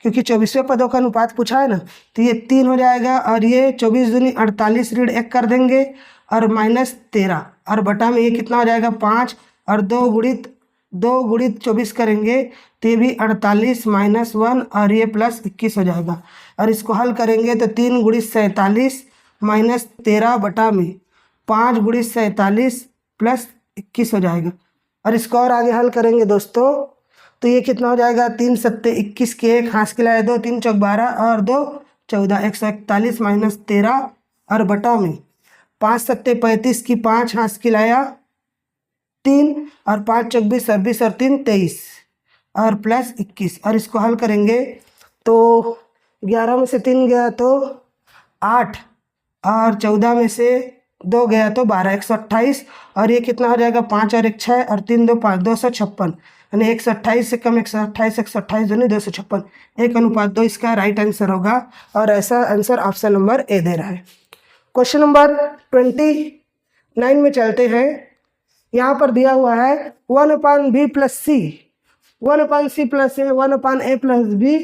S1: क्योंकि 24वें पदों का अनुपात पूछा है ना। तो ये 3 हो जाएगा और ये 24 दूनी 48 ऋण 1 कर देंगे और माइनस 13 और बटा में ये कितना हो जाएगा 5 और 2 गुणित 24 करेंगे तो ये भी 48 माइनस 1 और ये प्लस 21 हो जाएगा। और इसको हल करेंगे तो 3 गुणित 47 माइनस 13 बटा में 5 गुणित 47 प्लस 21 हो जाएगा। और इसको और आगे हल करेंगे दोस्तों तो ये कितना हो जाएगा 3 सत्ते 21 के 1 हाथ के लाए 2 3 चौक 12 और 2 14 141 माइनस 13 और बटा में 5 सत्ते 35 की 5 हाथ के लाया 3 और 5 चौक 20 और 20 और 3 23 और प्लस 21। और इसको हल करेंगे तो 11 में से 3 गया तो 8 और 14 में से 2 गया तो 12 128 और ये कितना हो जाएगा 5 और 1 6 और 3 2 5 256 यानी 128 से कम 128 128 दूनी 256 1:2 इसका राइट आंसर होगा। और ऐसा आंसर ऑप्शन नंबर ए दे रहा है। क्वेश्चन नंबर 29 में चलते हैं। यहाँ पर दिया हुआ है 1/b + c 1/c + a 1/a + b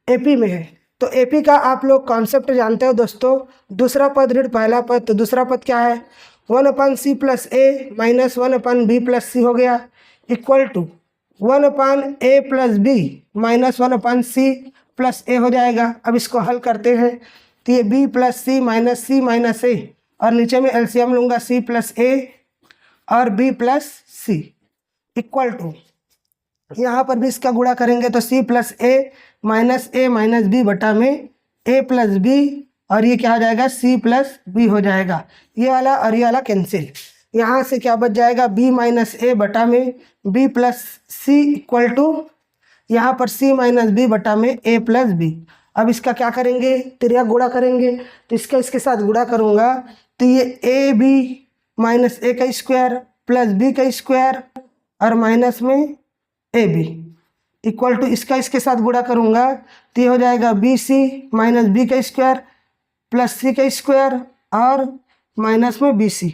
S1: AP में है। तो AP का आप लोग कॉन्सेप्ट जानते हो दोस्तों, दूसरा पद ऋण पहला पद, तो दूसरा पद क्या है 1/c + a minus 1/b + c हो गया equal to 1/a + b minus 1/c + a हो जाएगा। अब इसको हल करते हैं तो ये b + c minus c minus a और नीचे में एलसीएम लूँगा c + a और b + c इक्वल टू यहाँ पर भी इसका गुणा करेंगे तो c + a minus a minus b बटा में a + b और ये क्या हो जाएगा c + b हो जाएगा। ये वाला और ये वाला कैंसिल, यहाँ से क्या बच जाएगा b - a बटा में b + c इक्वल टू यहाँ पर c - b बटा में a + b। अब इसका क्या करेंगे, त्रिया गुणा करेंगे तो इसका इसके साथ गुणा करूँगा तो ये ab - a का स्क्वायर प्लस b का स्क्वायर और माइनस में ab इक्वल टू इसका इसके साथ गुणा करूँगा तो ये हो जाएगा bc - b का स्क्वायर प्लस सी का स्क्वायर और माइनस में बी सी।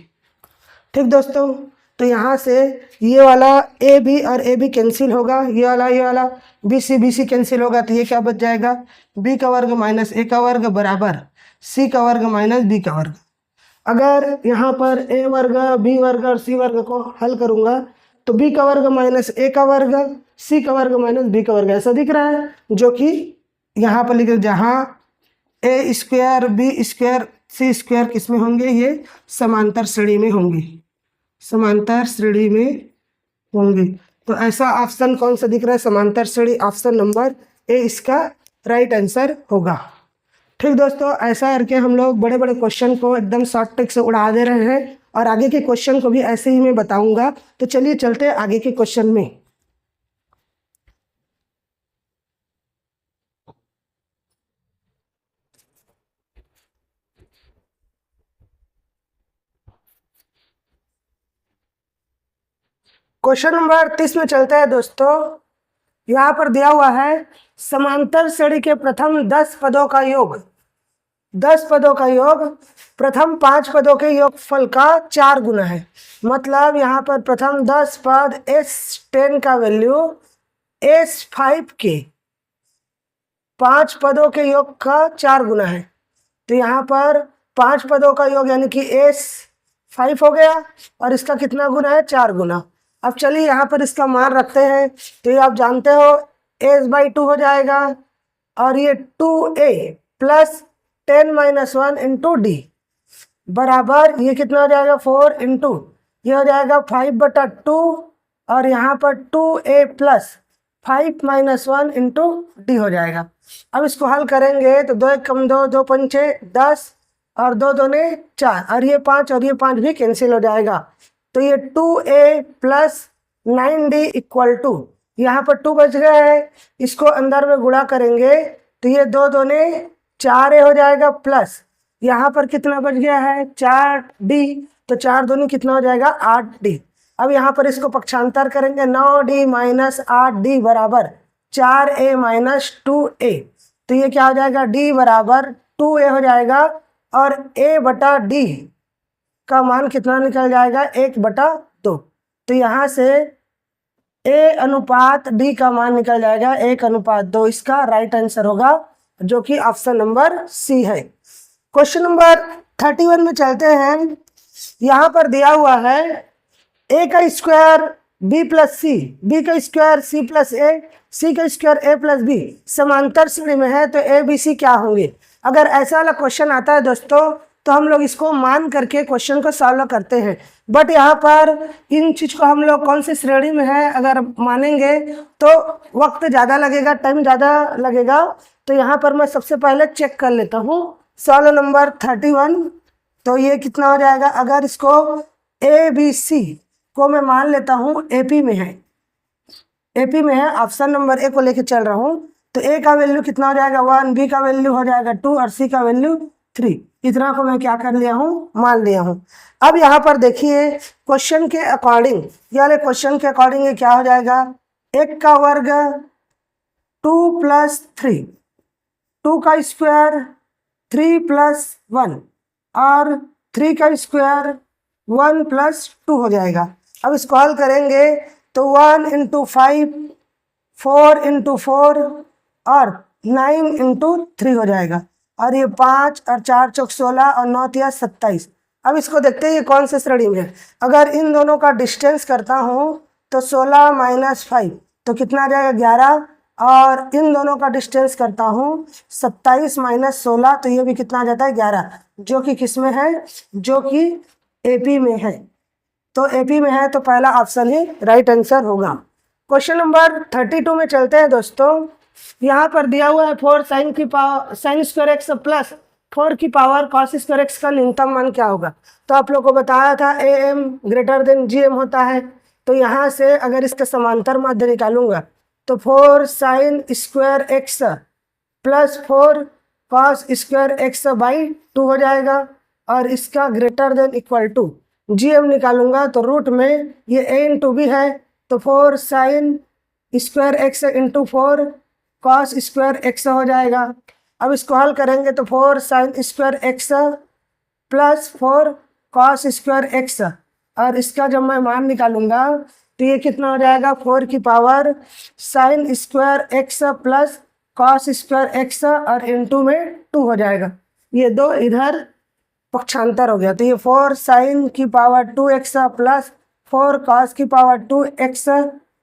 S1: ठीक दोस्तों, तो यहाँ से ये वाला ए बी और ए बी कैंसिल होगा, ये वाला बी सी कैंसिल होगा, तो ये क्या बच जाएगा, बी का वर्ग माइनस ए का वर्ग बराबर सी का वर्ग माइनस बी का वर्ग। अगर यहाँ पर ए वर्ग बी वर्ग और सी वर्ग को हल करूँगा तो बी का वर्ग माइनस ए का वर्ग सी का वर्ग माइनस बी का वर्ग ऐसा दिख रहा है, जो कि यहाँ पर लिख, जहाँ ए स्क्वायर बी स्क्वायर सी स्क्वायर किस में होंगे, ये समांतर श्रेणी में होंगे, समांतर श्रेणी में होंगे। तो ऐसा ऑप्शन कौन सा दिख रहा है, समांतर श्रेणी, ऑप्शन नंबर ए इसका राइट आंसर होगा। ठीक दोस्तों, ऐसा करके हम लोग बड़े बड़े क्वेश्चन को एकदम शॉर्ट ट्रिक से उड़ा दे रहे हैं और आगे के क्वेश्चन को भी ऐसे ही मैं बताऊंगा। तो चलिए चलते हैं आगे के क्वेश्चन में। क्वेश्चन नंबर 30 में चलते हैं दोस्तों। यहाँ पर दिया हुआ है समांतर श्रेणी के प्रथम 10 पदों का योग, 10 पदों का योग प्रथम 5 पदों के योगफल का 4 गुना है। मतलब यहाँ पर प्रथम 10 पद S10 का वैल्यू S5 के 5 पदों के योग का 4 गुना है। तो यहाँ पर 5 पदों का योग यानी कि S5 हो गया और इसका कितना गुना है, 4 गुना। अब चलिए यहाँ पर इसका मान रखते हैं। तो ये आप जानते हो S/2 हो जाएगा और ये 2A प्लस 10 - 1 इंटू डी बराबर ये कितना हो जाएगा, 4 इंटू ये हो जाएगा 5/2 और यहाँ पर 2A प्लस 5 - 1 इंटू डी हो जाएगा। अब इसको हल करेंगे तो 2 × 1 = 2, 2 × 5 = 10 और 2 × 2 = 4 और ये 5 भी कैंसिल हो जाएगा। तो ये 2A plus 9D equal to, यहाँ पर 2 बच गया है, इसको अंदर में गुणा करेंगे तो ये 2 × 2 = 4A हो जाएगा प्लस यहाँ पर कितना बच गया है, 4D, तो 4 × 2 = कितना हो जाएगा, 8D। अब यहाँ पर इसको पक्षांतर करेंगे, 9D - 8D बराबर 4A - 2A। तो ये क्या हो जाएगा, D बराबर 2A हो जाएगा और A/D का मान कितना निकल जाएगा, 1/2। तो यहाँ से A/D का मान निकल जाएगा 1/2। इसका राइट आंसर होगा, जो कि ऑप्शन नंबर सी है। क्वेश्चन नंबर 31 में चलते हैं। यहाँ पर दिया हुआ है A का स्क्वायर B प्लस सी, B का square C plus A, C का स्क्वायर A प्लस B समांतर श्रेणी में है, तो A B C क्या होंगे। अगर ऐसा वाला क्वेश्चन आता है दोस्तों तो हम लोग इसको मान करके क्वेश्चन को सॉल्व करते हैं। बट यहाँ पर इन चीज़ को हम लोग कौन सी श्रेणी में है अगर मानेंगे तो वक्त ज़्यादा लगेगा, टाइम ज़्यादा लगेगा। तो यहाँ पर मैं सबसे पहले चेक कर लेता हूँ सवाल नंबर 31। तो ये कितना हो जाएगा, अगर इसको ABC को मैं मान लेता हूँ AP में है, AP में है, ऑप्शन नंबर A को लेके चल रहा हूँ। तो A का वैल्यू कितना हो जाएगा 1, B का वैल्यू हो जाएगा 2 और C का वैल्यू 3। इतना को मैं क्या कर लिया हूँ, मान लिया हूँ। अब यहाँ पर देखिए क्वेश्चन के अकॉर्डिंग, ये वाले क्वेश्चन के अकॉर्डिंग ये क्या हो जाएगा, 1 का वर्ग 2 + 3, 2 का स्क्वायर 3 + 1 और 3 का स्क्वायर 1 + 2 हो जाएगा। अब इसको हल करेंगे तो 1 × 5, 4 × 4 और 9 × 3 हो जाएगा और ये 5 और 4 × 16 और 9 × 27। अब इसको देखते हैं ये कौन से श्रेणी में है। अगर इन दोनों का डिस्टेंस करता हूँ तो 16 - 5 तो कितना आ जाएगा 11 और इन दोनों का डिस्टेंस करता हूँ 27 - 16 तो ये भी कितना आ जाता है 11, जो कि किस में है, जो कि AP में है। तो AP में है तो पहला ऑप्शन ही राइट आंसर होगा। क्वेश्चन नंबर 32 में चलते हैं दोस्तों। यहाँ पर दिया हुआ है 4 sin² x प्लस 4 की पावर cos² x का न्यूनतम मान क्या होगा। तो आप लोग को बताया था AM > GM होता है। तो यहाँ से अगर इसका समांतर माध्य निकालूंगा तो 4 sin² x plus 4 cos² x/2 हो जाएगा और इसका > GM निकालूंगा तो रूट में ये A × B है तो 4 sin² x × 4 cos² x हो जाएगा। अब इसको हल करेंगे तो 4 sine square x plus 4 cos square x, और इसका जब मैं मान निकालूंगा तो ये कितना हो जाएगा 4 की power sine square x plus cos square x और इनटू में 2 हो जाएगा। ये दो इधर पक्षांतर हो गया, तो ये 4 साइन की पावर 2x प्लस 4 कॉस की पावर 2x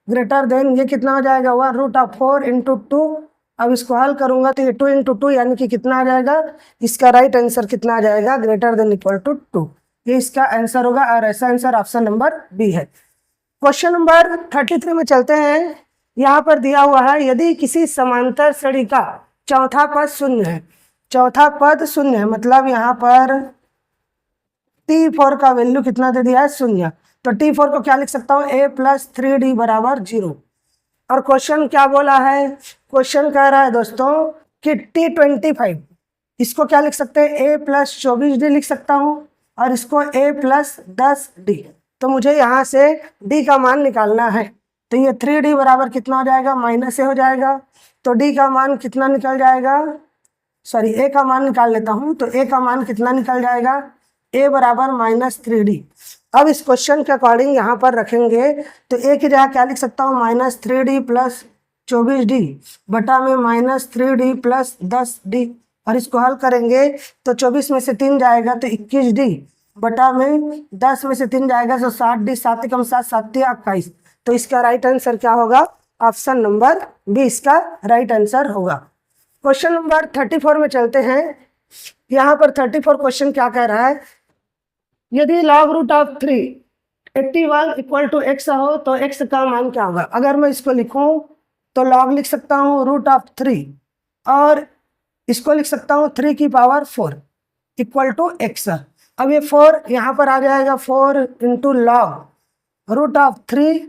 S1: ग्रेटर देन ये कितना हो जाएगा 1√4 इंटू 2। अब इसको हल करूंगा तो ये 2 इंटू 2 यानी कि कितना आ जाएगा, इसका राइट आंसर कितना आ जाएगा, ग्रेटर देन इक्वल टू 2। ये इसका आंसर होगा और ऐसा आंसर ऑप्शन नंबर बी है। क्वेश्चन नंबर 33 में चलते हैं। यहाँ पर दिया हुआ है यदि किसी समांतर श्रेणी का चौथा पद शून्य है, चौथा पद शून्य है मतलब यहाँ पर T4 का वैल्यू कितना दे दिया है, शून्य। तो T4 को क्या लिख सकता हूँ, a प्लस 3d बराबर 0। और क्वेश्चन क्या बोला है, क्वेश्चन कह रहा है दोस्तों कि T25, इसको क्या लिख सकते हैं, a प्लस 24d लिख सकता हूँ और इसको a प्लस 10d। तो मुझे यहाँ से d का मान निकालना है, तो ये 3d बराबर कितना हो जाएगा, माइनस ए हो जाएगा। तो d का मान कितना निकल जाएगा, सॉरी a का मान निकाल लेता हूँ, तो a का मान कितना निकल जाएगा, a बराबर -3d। अब इस क्वेश्चन के अकॉर्डिंग यहाँ पर रखेंगे तो a की जगह क्या लिख सकता हूँ, -3d प्लस 24d बटा में -3d प्लस 10d। और इसको हल करेंगे तो 24 में से 3 जाएगा तो 21d बटा में 10 में से 3 जाएगा तो 60d, 7 कम 7 7 21। तो इसका राइट आंसर क्या होगा, ऑप्शन नंबर बी इसका राइट आंसर होगा। क्वेश्चन नंबर 34 में चलते हैं। यहाँ पर 34 क्वेश्चन क्या कह रहा है, यदि log root of 381 equal to x हो तो x का मान क्या होगा। अगर मैं इसको लिखूं तो log लिख सकता हूँ रूट ऑफ 3 और इसको लिख सकता हूँ 3 की पावर 4 इक्वल टू x। अब ये 4 यहाँ पर आ जाएगा 4 इंटू लॉग रूट ऑफ 3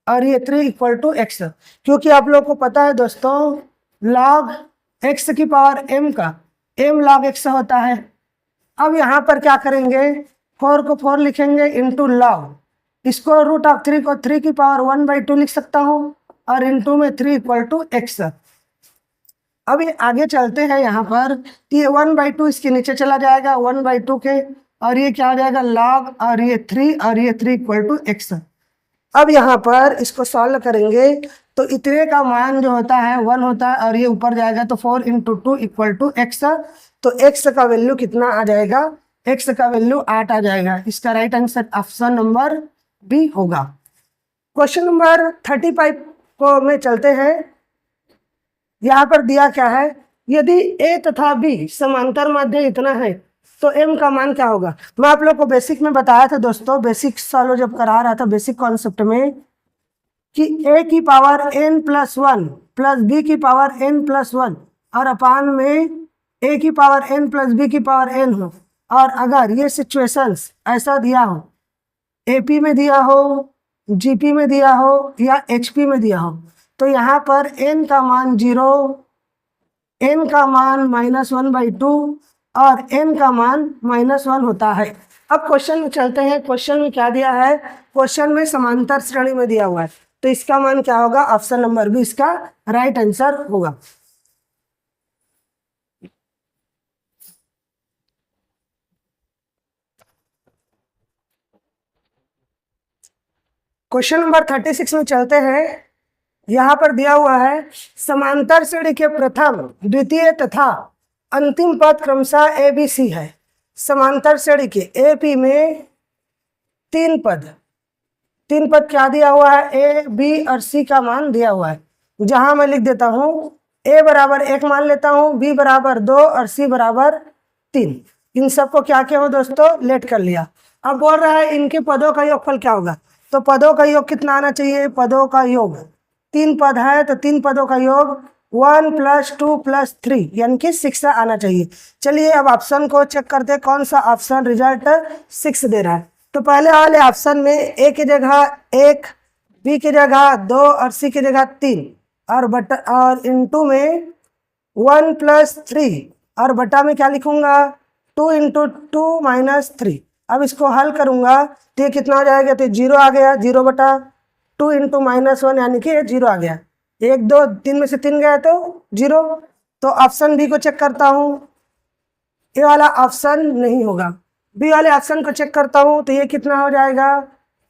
S1: और ये 3 इक्वल टू x, क्योंकि आप लोग को पता है दोस्तों log x की पावर m का m log x होता है। अब यहाँ पर क्या करेंगे, 4 को 4 लिखेंगे इंटू लॉग, इसको रूट ऑफ 3 को 3 की पावर 1/2 लिख सकता हूँ और इंटू में 3 इक्वल टू x। अब ये आगे चलते हैं, यहाँ पर ये 1/2 इसके नीचे चला जाएगा 1/2 के, और ये क्या हो जाएगा लॉग और ये 3 और ये 3 इक्वल टू x। अब यहाँ पर इसको सॉल्व करेंगे तो इतने का मान जो होता है 1 होता है और ये ऊपर जाएगा तो 4 इंटू 2 इक्वल टू x। तो x का वैल्यू कितना आ जाएगा, x का वैल्यू 8 आ जाएगा। इसका right answer option number B होगा। क्वेश्चन नंबर 35 को में चलते हैं। यहाँ पर दिया क्या है, यदि a तथा b समांतर माध्य इतना है तो m का मान क्या होगा। मैं आप लोग को बेसिक में बताया था दोस्तों, बेसिक सॉल्व जब करा रहा था बेसिक कॉन्सेप्ट में, कि a की power n plus 1 plus b की पावर n प्लस 1 और अपान में a की पावर n प्लस b की पावर n हो, और अगर ये सिचुएशंस ऐसा दिया हो, AP में दिया हो, GP में दिया हो या HP में दिया हो, तो यहाँ पर n का मान 0, n का मान -1/2 और n का मान -1 होता है। अब क्वेश्चन में चलते हैं। क्वेश्चन में क्या दिया है, क्वेश्चन में समांतर श्रेणी में दिया हुआ है, तो इसका मान क्या होगा, ऑप्शन नंबर बी इसका राइट आंसर होगा। क्वेश्चन नंबर 36 में चलते हैं। यहाँ पर दिया हुआ है समांतर श्रेणी के प्रथम, द्वितीय तथा अंतिम पद क्रमशः ए बी सी है। समांतर श्रेणी के AP में तीन पद क्या दिया हुआ है, A, B और C का मान दिया हुआ है। जहां मैं लिख देता हूं A बराबर 1 मान लेता हूं, B बराबर 2 और C बराबर 3। इन सबको क्या किया हो दोस्तों, लेट कर लिया। अब बोल रहा है इनके पदों का योगफल क्या होगा, तो पदों का योग कितना आना चाहिए, पदों का योग 3 पद है तो 3 पदों का योग 1 + 2 + 3 यानी कि 6 आना चाहिए। चलिए अब ऑप्शन को चेक करते हैं कौन सा ऑप्शन रिजल्ट 6 दे रहा है। तो पहले वाले ऑप्शन में A की जगह 1, B की जगह 2 और C की जगह 3 और इनटू में 1 + 3 और बटा में क्या लिखूंगा 2 × 2 - 3। अब इसको हल करूंगा तो ये कितना हो जाएगा, तो 0 आ गया, 0/2 × -1 यानी कि 0 आ गया। 1 2 3 में से 3 गया तो 0। तो ऑप्शन बी को चेक करता हूँ, ये वाला ऑप्शन नहीं होगा। बी वाले ऑप्शन को चेक करता हूँ तो ये कितना हो जाएगा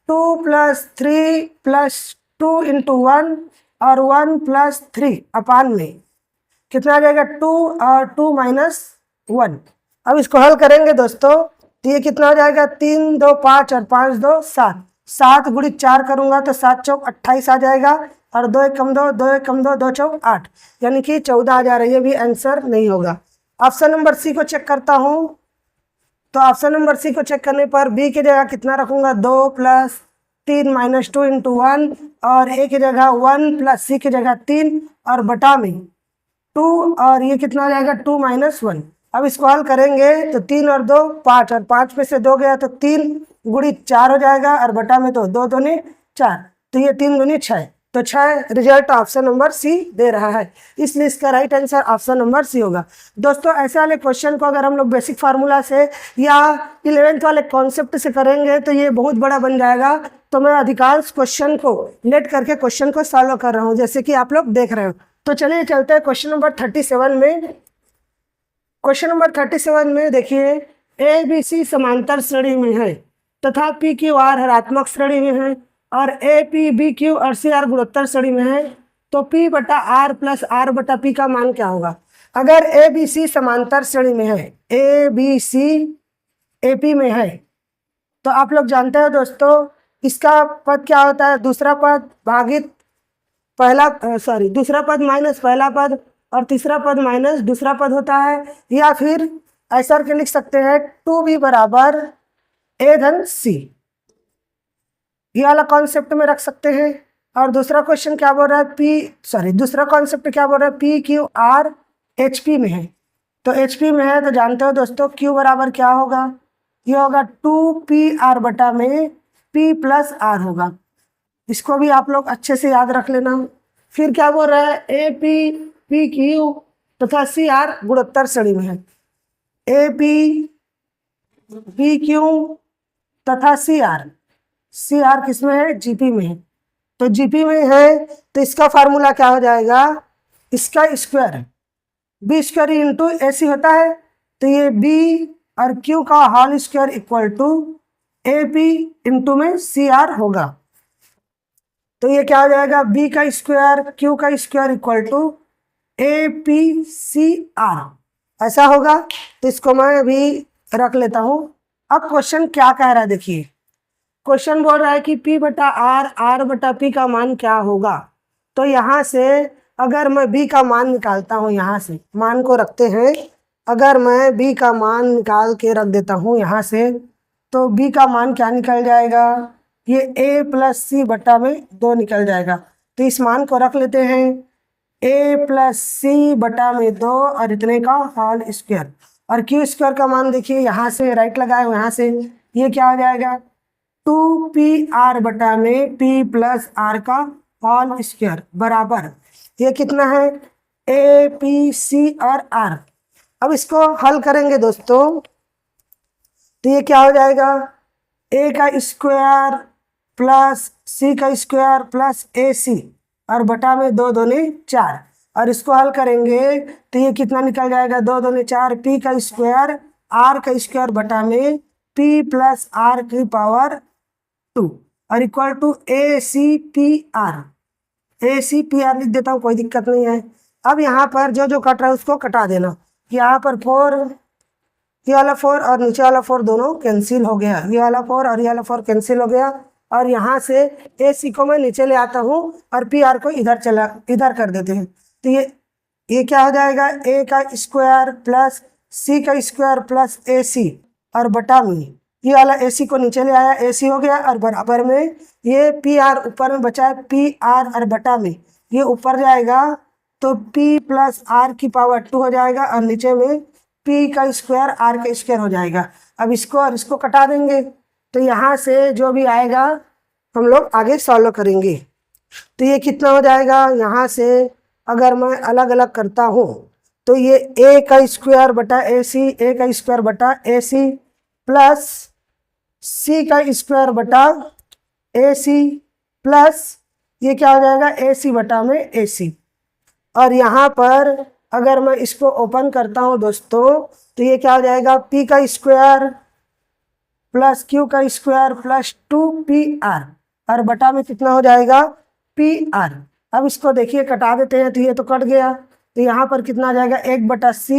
S1: 2 + 3 + 2 × 1 और 1 + 3 अपान में कितना आ जाएगा 2 और 2 - 1। अब इसको हल करेंगे दोस्तों तो ये कितना हो जाएगा 3 2 5 और 5 2 7, 7 × 4 करूँगा तो 7 चौक 28 आ जाएगा और 2 1 कम 2 2 1 कम 2 2 चौक 8, यानी कि 14 आ जा रही है। ये भी आंसर नहीं होगा। ऑप्शन नंबर सी को चेक करता हूँ तो ऑप्शन नंबर सी को चेक करने पर बी की जगह कितना रखूँगा 2 + 3 - 2 × 1 और ए की जगह 1 + सी की जगह 3 और बटा में 2 और ये कितना आ जाएगा 2 - 1। अब इसको हल करेंगे तो 3 और 2 5 और 5 में से 2 गया तो 3 × 4 हो जाएगा और बटा में तो 2 दूनी 4, तो ये 3 दूनी 6, तो 6 रिजल्ट ऑप्शन नंबर सी दे रहा है, इसलिए इसका right answer option number C होगा। दोस्तों ऐसे वाले क्वेश्चन को अगर हम लोग बेसिक फार्मूला से या 11th वाले कॉन्सेप्ट से करेंगे तो ये बहुत बड़ा बन जाएगा। तो मैं अधिकांश क्वेश्चन को लेट करके क्वेश्चन को सॉल्व कर रहा हूँ, जैसे कि आप लोग देख रहे हो। तो चलिए चलते हैं क्वेश्चन नंबर 37 में। क्वेश्चन नंबर 37 में देखिए ए बी सी समांतर श्रेणी में है तथा पी क्यू आर ऋणात्मक श्रेणी में है और ए पी बी क्यू और सी आर गुणोत्तर श्रेणी में है, तो पी बटा आर प्लस आर बटा पी का मान क्या होगा। अगर ए बी सी समांतर श्रेणी में है, A B C A P में है, तो आप लोग जानते हो दोस्तों इसका पद क्या होता है, दूसरा पद भागित पहला दूसरा पद माइनस पहला पद और तीसरा पद माइनस दूसरा पद होता है। या फिर ऐसा करके लिख सकते हैं 2b बराबर a धन c, ये वाला कॉन्सेप्ट में रख सकते हैं। और दूसरा क्वेश्चन क्या बोल रहा है दूसरा कॉन्सेप्ट क्या बोल रहा है P Q R H P में है, तो एच पी में है तो जानते हो दोस्तों q बराबर क्या होगा, ये होगा 2pr बटा में p + r होगा। इसको भी आप लोग अच्छे से याद रख लेना। फिर क्या बोल रहा है ए पी पी क्यू तथा सी आर गुणोत्तर श्रेणी में है, ए पी पी क्यू तथा सी आर किस में है जीपी में है, तो जीपी में है तो इसका फार्मूला क्या हो जाएगा, इसका square B square into A C होता है, तो ये बी और क्यू का whole square equal to A P into में सी आर होगा। तो ये क्या हो जाएगा बी का स्क्वायर क्यू का square equal to A P C R, ऐसा होगा। तो इसको मैं अभी रख लेता हूँ। अब क्वेश्चन क्या कह रहा है देखिए, क्वेश्चन बोल रहा है कि p बटा आर बटा p का मान क्या होगा। तो यहाँ से अगर मैं b का मान निकालता हूँ, यहाँ से मान को रखते हैं, अगर मैं b का मान निकाल के रख देता हूँ यहाँ से, तो b का मान क्या निकल जाएगा, ये a + c बटा में 2 निकल जाएगा। तो इस मान को रख लेते हैं a + c बटा में 2 और इतने का होल स्क्वायर, और क्यू स्क्वायर का मान देखिए यहाँ से राइट लगाए हुए, यहाँ से ये क्या हो जाएगा 2pr बटा में p + r का होल स्क्वायर बराबर ये कितना है a p c और r। अब इसको हल करेंगे दोस्तों तो ये क्या हो जाएगा a का स्क्वायर प्लस c का स्क्वायर प्लस ac और बटा में 2 दूनी 4, और इसको हल करेंगे तो ये कितना निकल जाएगा 2 दूनी 4 p का स्क्वायर r का स्क्वायर बटा में p + r की पावर 2 और इक्वल टू ACPR लिख देता हूँ, कोई दिक्कत नहीं है। अब यहाँ पर जो जो कट रहा है उसको कटा देना, यहाँ पर 4, ये वाला 4 और नीचे वाला 4 दोनों कैंसिल हो गया, ये वाला 4 और ये वाला 4 कैंसिल हो गया। और यहाँ से AC को मैं नीचे ले आता हूँ और PR को इधर कर देते हैं, तो ये क्या हो जाएगा A का स्क्वायर प्लस C का स्क्वायर प्लस AC और बटा में ये वाला AC को नीचे ले आया, AC हो गया, और बराबर में ये PR ऊपर में बचा है PR और बटा में ये ऊपर जाएगा तो P + R की पावर 2 हो जाएगा, और नीचे में P का स्क्वायर R का स्क्वायर हो जाएगा। अब इसको और इसको कटा देंगे तो यहाँ से जो भी आएगा हम लोग आगे सॉल्व करेंगे। तो ये कितना हो जाएगा, यहाँ से अगर मैं अलग अलग करता हूँ तो ये A का स्क्वायर बटा AC, A का स्क्वायर बटा AC प्लस C का स्क्वायर बटा AC प्लस ये क्या हो जाएगा AC बटा में AC, और यहाँ पर अगर मैं इसको ओपन करता हूँ दोस्तों तो ये क्या हो जाएगा, p का स्क्वायर प्लस q का स्क्वायर प्लस 2pr और बटा में कितना हो जाएगा pr। अब इसको देखिए कटा देते हैं तो ये तो कट गया, तो यहाँ पर कितना आ जाएगा 1/c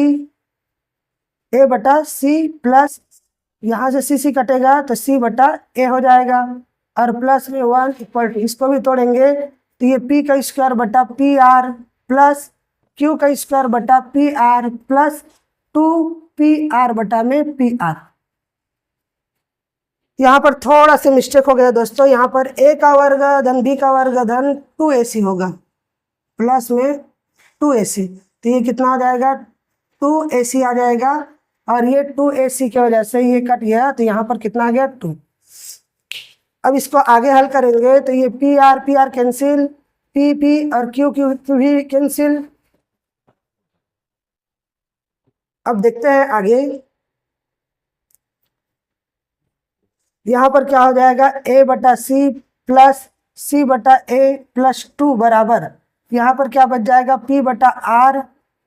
S1: a बटा c प्लस यहाँ से c कटेगा तो c/a हो जाएगा और प्लस में 1 इक्वल टू, इसको भी तोड़ेंगे तो ये p का स्क्वायर बटा pr प्लस q का स्क्वायर बटा pr प्लस 2pr बटा में pr। यहाँ पर थोड़ा सा मिस्टेक हो गया दोस्तों, यहाँ पर a का वर्ग धन b का वर्ग धन 2ac होगा प्लस में 2ac, तो ये कितना आ जाएगा 2ac आ जाएगा और ये 2ac की वजह से ये कट गया तो यहाँ पर कितना आ गया 2। अब इसको आगे हल करेंगे तो ये pr कैंसिल, p और q भी कैंसिल। अब देखते हैं आगे, यहाँ पर क्या हो जाएगा a/c प्लस c/a प्लस 2 बराबर, यहाँ पर क्या बच जाएगा p/r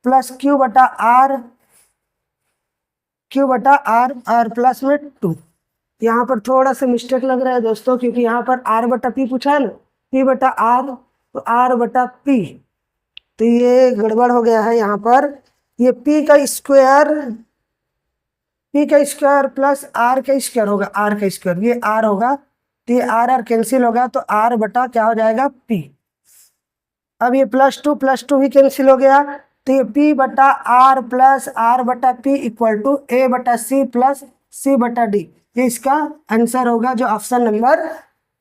S1: प्लस q/r और प्लस में 2। यहाँ पर थोड़ा सा मिस्टेक लग रहा है दोस्तों, क्योंकि यहाँ पर r/p पूछा है ना, p/r तो r/p, तो ये गड़बड़ हो गया है। यहाँ पर ये p का स्क्वायर प्लस r का स्क्वायर होगा, r का स्क्वायर ये r होगा तो ये r कैंसिल होगा तो r बटा क्या हो जाएगा p। अब ये +2 भी कैंसिल हो गया तो ये p/r plus r/p equal to a/c plus c/d, ये इसका आंसर होगा जो ऑप्शन नंबर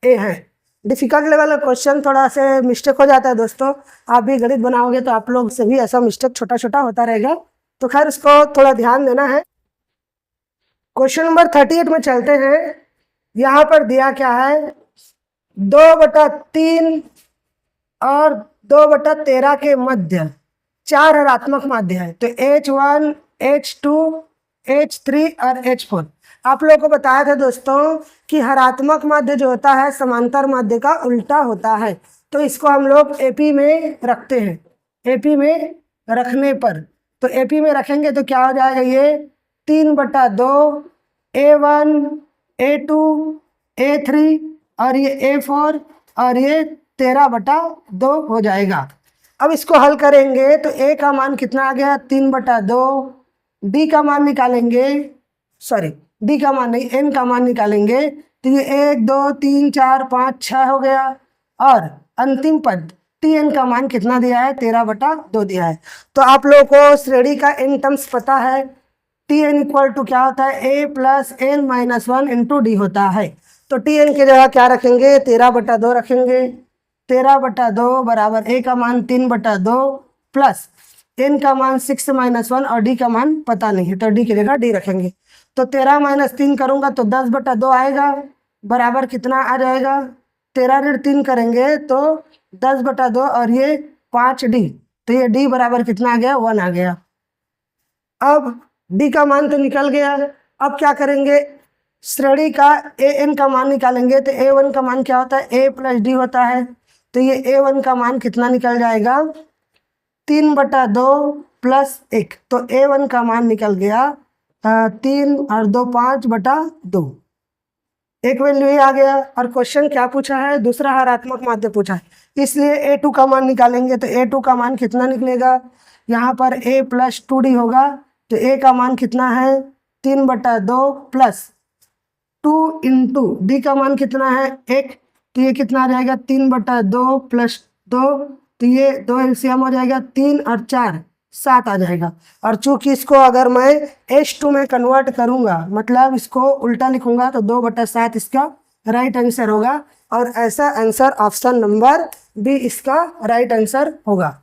S1: ए है। डिफिकल्ट लेवल का क्वेश्चन थोड़ा से मिस्टेक हो जाता है दोस्तों, आप भी गणित बनाओगे तो आप लोग से भी ऐसा मिस्टेक छोटा छोटा होता रहेगा, तो खैर इसको थोड़ा ध्यान देना है। क्वेश्चन नंबर 38 में चलते हैं। यहाँ पर दिया क्या है 2/3 और 2/13 के मध्य 4 ऋणात्मक माध्य है, तो H1 H2 H3 और H4। आप लोगों को बताया था दोस्तों कि हरात्मक माध्य जो होता है समांतर माध्य का उल्टा होता है, तो इसको हम लोग एपी में रखते हैं। एपी में रखने पर तो एपी में रखेंगे तो क्या हो जाएगा, ये 3/2 A1 A2 A3 और ये A4 और ये 13/2 हो जाएगा। अब इसको हल करेंगे तो A का मान कितना आ गया 3/2, D का मान निकालेंगे, सॉरी D का मान नहीं N का मान निकालेंगे तो ये 1 2 3 4 5 6 हो गया और अंतिम पद Tn का मान कितना दिया है 13/2 दिया है। तो आप लोगों को श्रेणी का n टर्म्स पता है, Tn इक्वल टू क्या होता है a plus n minus 1 into d होता है, तो Tn की जगह क्या रखेंगे 13/2 रखेंगे। 13/2 बराबर a का मान 3/2 प्लस n का मान 6 माइनस 1 और d का मान पता नहीं है तो d की जगह d रखेंगे। तो 13 माइनस 3 करूँगा तो 10/2 आएगा बराबर कितना आ जाएगा 13 ऋण 3 करेंगे तो 10/2 और ये 5d, तो ये d बराबर कितना आ गया 1 आ गया। अब d का मान तो निकल गया, अब क्या करेंगे श्रेणी का an का मान निकालेंगे तो a1 का मान क्या होता है a प्लस d होता है, तो ये a1 का मान कितना निकल जाएगा 3/2 प्लस 1, तो a1 का मान निकल गया 3 और 2 5/2, एक वैल्यू ही आ गया। और क्वेश्चन क्या पूछा है दूसरा हरात्मक माध्य पूछा है, इसलिए a2 का मान निकालेंगे तो a2 का मान कितना निकलेगा, यहाँ पर a प्लस 2d होगा तो a का मान कितना है 3/2 प्लस 2 इंटू d का मान कितना है 1, तो ये कितना आ जाएगा 3/2 प्लस 2, तो ये 2 एलसीएम हो जाएगा 3 और 4 7 आ जाएगा। और चूंकि इसको अगर मैं H2 में कन्वर्ट करूंगा मतलब इसको उल्टा लिखूंगा तो 2/7 इसका राइट आंसर होगा और ऐसा आंसर ऑप्शन नंबर बी इसका राइट आंसर होगा।